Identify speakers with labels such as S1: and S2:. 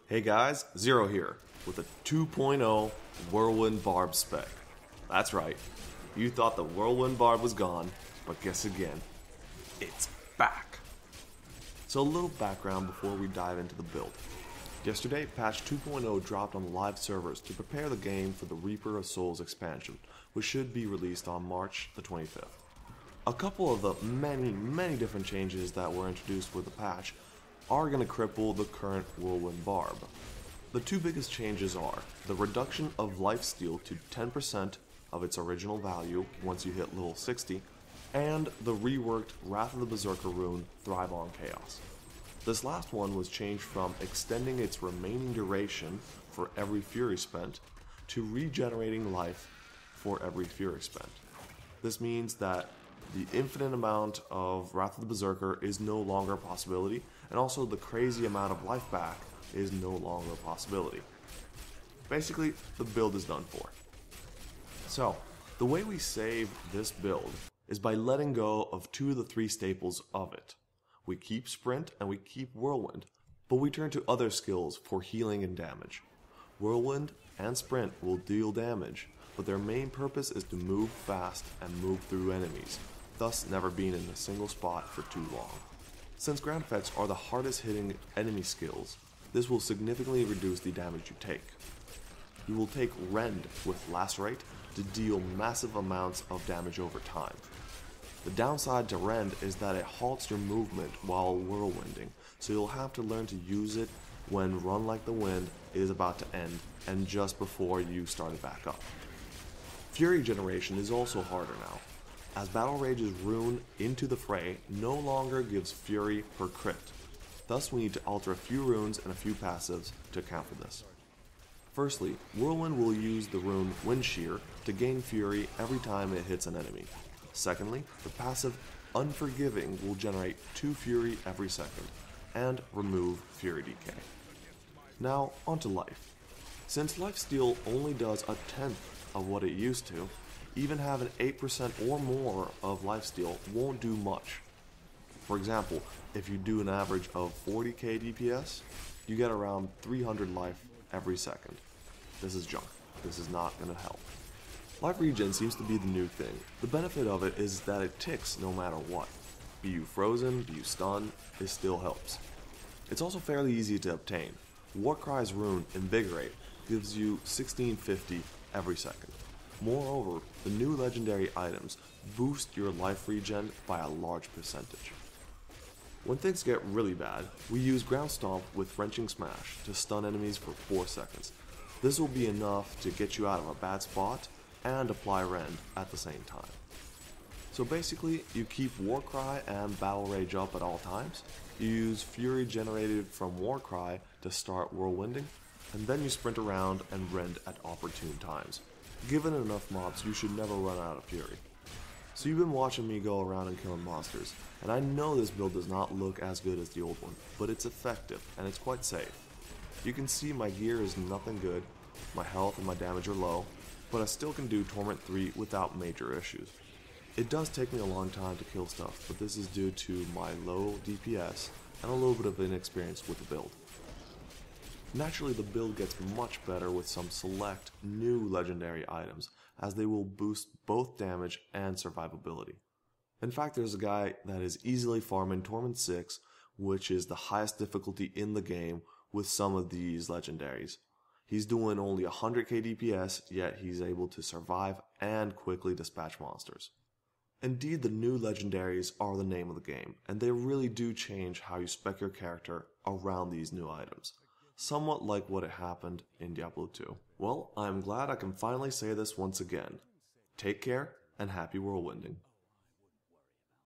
S1: Hey guys, Zero here with a 2.0 Whirlwind Barb spec. That's right, you thought the Whirlwind Barb was gone, but guess again, it's back. So a little background before we dive into the build. Yesterday, patch 2.0 dropped on live servers to prepare the game for the Reaper of Souls expansion, which should be released on March the 25th. A couple of the many different changes that were introduced with the patch are going to cripple the current Whirlwind Barb. The two biggest changes are the reduction of lifesteal to 10% of its original value once you hit level 60, and the reworked Wrath of the Berserker rune Thrive on Chaos. This last one was changed from extending its remaining duration for every fury spent to regenerating life for every fury spent. This means that the infinite amount of Wrath of the Berserker is no longer a possibility, and also the crazy amount of life back is no longer a possibility. Basically, the build is done for. So, the way we save this build is by letting go of two of the three staples of it. We keep Sprint and we keep Whirlwind, but we turn to other skills for healing and damage. Whirlwind and Sprint will deal damage, but their main purpose is to move fast and move through enemies, thus never being in a single spot for too long. Since ground effects are the hardest hitting enemy skills, this will significantly reduce the damage you take. You will take Rend with Lacerate to deal massive amounts of damage over time. The downside to Rend is that it halts your movement while whirlwinding, so you'll have to learn to use it when Run Like the Wind is about to end and just before you start it back up. Fury generation is also harder now, as Battle Rage's rune Into the Fray no longer gives Fury per crit. Thus we need to alter a few runes and a few passives to account for this. Firstly, Whirlwind will use the rune Wind Shear to gain Fury every time it hits an enemy. Secondly, the passive Unforgiving will generate 2 Fury every second, and remove Fury decay. Now, onto life. Since lifesteal only does a tenth of what it used to, even having 8% or more of lifesteal won't do much. For example, if you do an average of 40k DPS, you get around 300 life every second. This is junk. This is not going to help. Life regen seems to be the new thing. The benefit of it is that it ticks no matter what. Be you frozen, be you stunned, it still helps. It's also fairly easy to obtain. Warcry's rune Invigorate gives you 1650 every second. Moreover, the new legendary items boost your life regen by a large percentage. When things get really bad, we use Ground Stomp with Wrenching Smash to stun enemies for 4 seconds. This will be enough to get you out of a bad spot and apply Rend at the same time. So basically, you keep Warcry and Battle Rage up at all times, you use Fury generated from Warcry to start whirlwinding, and then you sprint around and Rend at opportune times. Given enough mobs, you should never run out of Fury. So you've been watching me go around and killing monsters, and I know this build does not look as good as the old one, but it's effective and it's quite safe. You can see my gear is nothing good, my health and my damage are low, but I still can do Torment 3 without major issues. It does take me a long time to kill stuff, but this is due to my low DPS and a little bit of inexperience with the build. Naturally, the build gets much better with some select new legendary items, as they will boost both damage and survivability. In fact, there's a guy that is easily farming Torment 6, which is the highest difficulty in the game with some of these legendaries. He's doing only 100k DPS, yet he's able to survive and quickly dispatch monsters. Indeed, the new legendaries are the name of the game, and they really do change how you spec your character around these new items. Somewhat like what had happened in Diablo 2. Well, I'm glad I can finally say this once again. Take care, and happy whirlwinding.